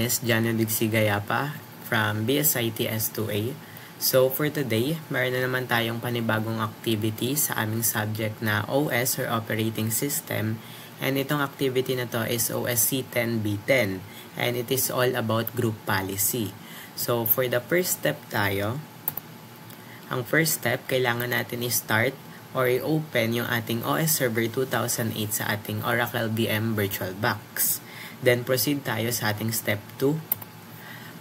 is Jano Digsigayapa from BSIT S2A. So for today, meron na naman tayong panibagong activity sa aming subject na OS or Operating System. And itong activity na to is OSC 10B10 and it is all about group policy. So for the first step tayo, ang first step, kailangan natin i-start or i-open yung ating OS Server 2008 sa ating Oracle VM VirtualBox. Then, proceed tayo sa ating step 2.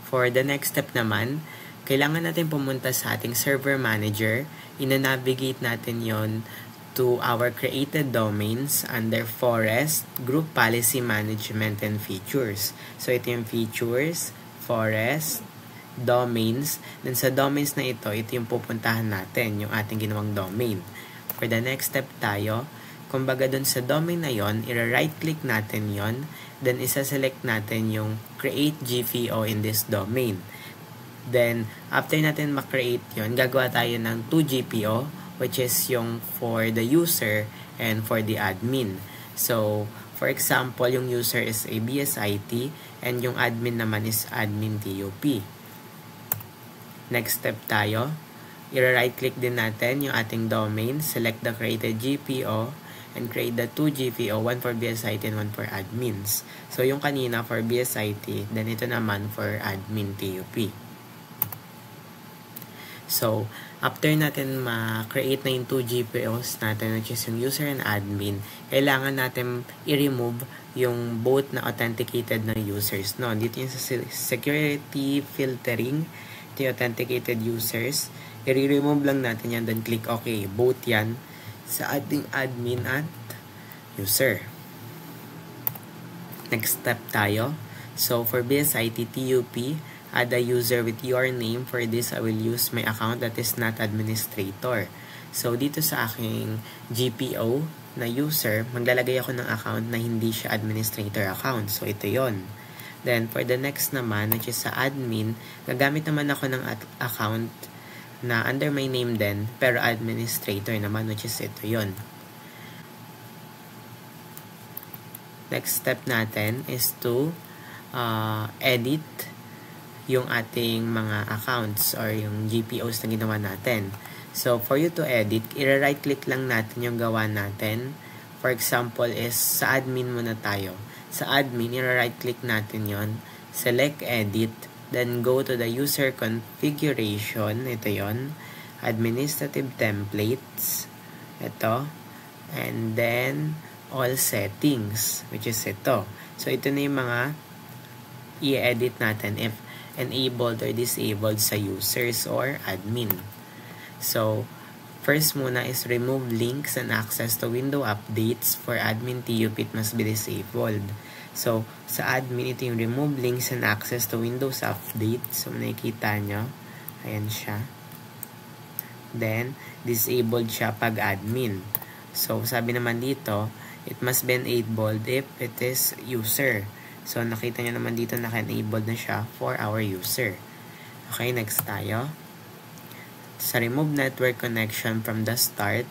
For the next step naman, kailangan natin pumunta sa ating server manager. Ina-navigate natin yon to our created domains under Forest, Group Policy Management and Features. So, ito yung Features, Forest, Domains. Then, sa domains na ito yung pupuntahan natin, yung ating ginawang domain. For the next step tayo, kumbaga dun sa domain na yon, i-right click natin yon, then isa-select natin yung create GPO in this domain. Then, after natin ma-create yon, gagawa tayo ng 2 GPO, which is yung for the user and for the admin. So, for example, yung user is a BSIT and yung admin naman is admin TUP. Next step tayo, i-right click din natin yung ating domain, select the created GPO, and create the 2 GPO, one for BSIT and one for admins. So, yung kanina for BSIT, then ito naman for admin TUP. So, after natin ma-create na yung 2 GPOs natin, which is yung user and admin, kailangan natin i-remove yung both na authenticated na users. No? Dito yung sa security filtering, ito yung authenticated users. I-remove lang natin yan, then click OK. Both yan sa ating admin at user. Next step tayo. So, for BSIT TUP, add a user with your name. For this, I will use my account that is not administrator. So, dito sa aking GPO na user, maglalagay ako ng account na hindi siya administrator account. So, ito yon. Then, for the next naman, which is sa admin, gagamit naman ako ng account na under my name din, pero administrator naman, which is ito yon. Next step natin is to edit yung ating mga accounts or yung GPOs na ginawa natin. So, for you to edit, i-right click lang natin yung gawa natin. For example, is sa admin muna tayo. Sa admin, i-right click natin yon, select edit, then go to the user configuration, ito yon, administrative templates, ito, and then all settings, which is ito. So, ito na yung mga i-edit natin if enabled or disabled sa users or admin. So, first muna is remove links and access to window updates. For admin TUP, it must be disabled. So, sa admin, ito yung remove links and access to Windows Update. So, nakikita nyo. Ayan siya. Then, disabled siya pag admin. So, sabi naman dito, it must be enabled if it is user. So, nakita nyo naman dito naka-enabled na siya for our user. Okay, next tayo. Sa remove network connection from the start.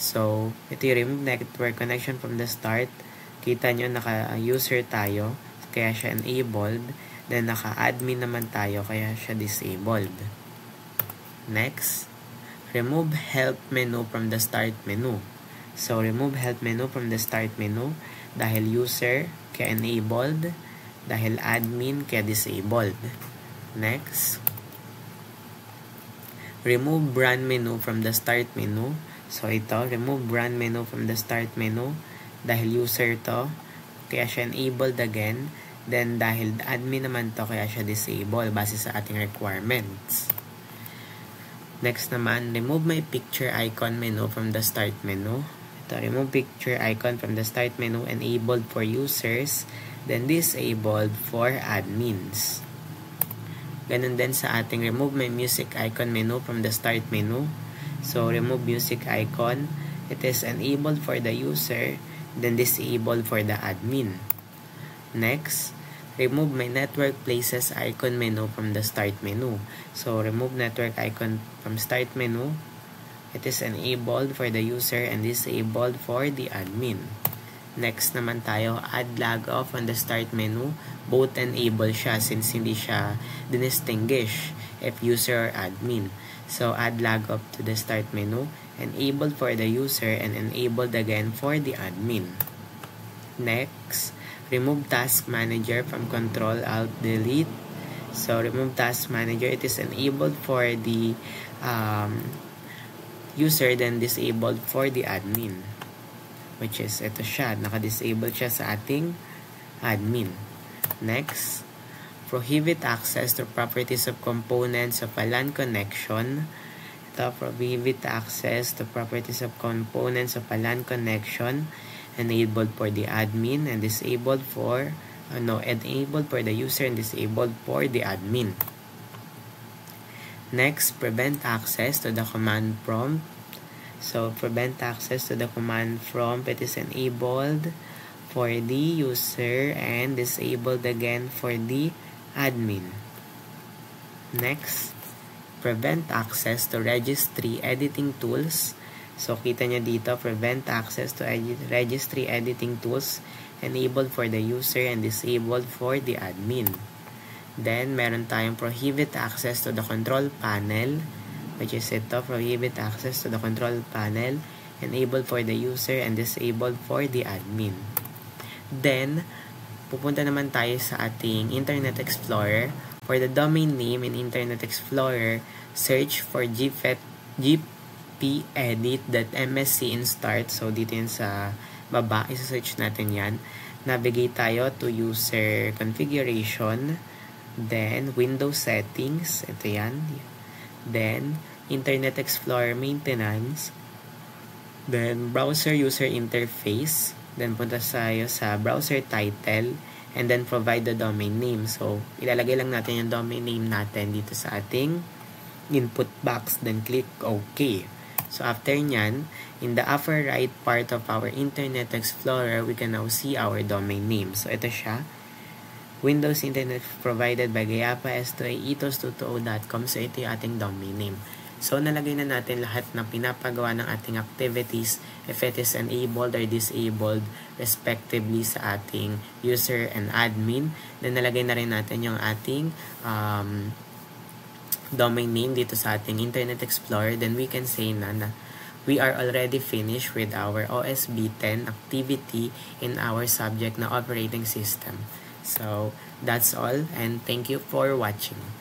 So, ito yung remove network connection from the start. Kita nyo, naka-user tayo, kaya siya enabled. Then, naka-admin naman tayo, kaya siya disabled. Next, remove help menu from the start menu. So, remove help menu from the start menu. Dahil user, kaya enabled. Dahil admin, kaya disabled. Next, remove brand menu from the start menu. So, ito, remove brand menu from the start menu. Dahil user to, kaya siya enabled again. Then, dahil admin naman to, kaya siya disabled base sa ating requirements. Next naman, remove my picture icon menu from the start menu. Ito, remove picture icon from the start menu, enabled for users, then disabled for admins. Ganun din sa ating remove my music icon menu from the start menu. So, remove music icon. It is enabled for the user, then disabled for the admin. Next, remove my network places icon menu from the start menu. So, remove network icon from start menu. It is enabled for the user and disabled for the admin. Next naman tayo, add log off on the start menu. Both enable siya since hindi siya distinguish if user or admin. So, add log off to the start menu, enabled for the user and enabled again for the admin. Next, remove task manager from control alt delete. So, remove task manager, it is enabled for the user then disabled for the admin. Which is, ito siya, naka-disable siya sa ating admin. Next, prohibit access to properties of components of a LAN connection. Ito, prohibit access to properties of components of a LAN connection, enabled for the admin and disabled for, enabled for the user and disabled for the admin. Next, prevent access to the command prompt. So, prevent access to the command prompt. It is enabled for the user and disabled again for the admin. Next, prevent access to registry editing tools. So, kita nyo dito, prevent access to registry editing tools, enabled for the user and disabled for the admin. Then, meron tayong prohibit access to the control panel, which is ito, prohibit access to the control panel, enabled for the user and disabled for the admin. Then, pupunta naman tayo sa ating Internet Explorer. For the domain name in Internet Explorer, search for gpedit.mscinstart. So, dito yun sa baba, isa-search natin yan. Navigate tayo to user configuration, then Windows settings, ito yan. Then, Internet Explorer maintenance. Then, browser user interface. Then, punta tayo sa browser title. And then, provide the domain name. So, ilalagay lang natin yung domain name natin dito sa ating input box. Then, click OK. So, after nyan, in the upper right part of our Internet Explorer, we can now see our domain name. So, ito siya. Windows Internet provided by Gayapa S2A ethos220.com. So, ito yung ating domain name. So, nalagay na natin lahat ng pinapagawa ng ating activities if it is enabled or disabled respectively sa ating user and admin. Then, nalagay na rin natin yung ating domain name dito sa ating Internet Explorer. Then, we can say na we are already finished with our OSB 10 activity in our subject na operating system. So, that's all and thank you for watching.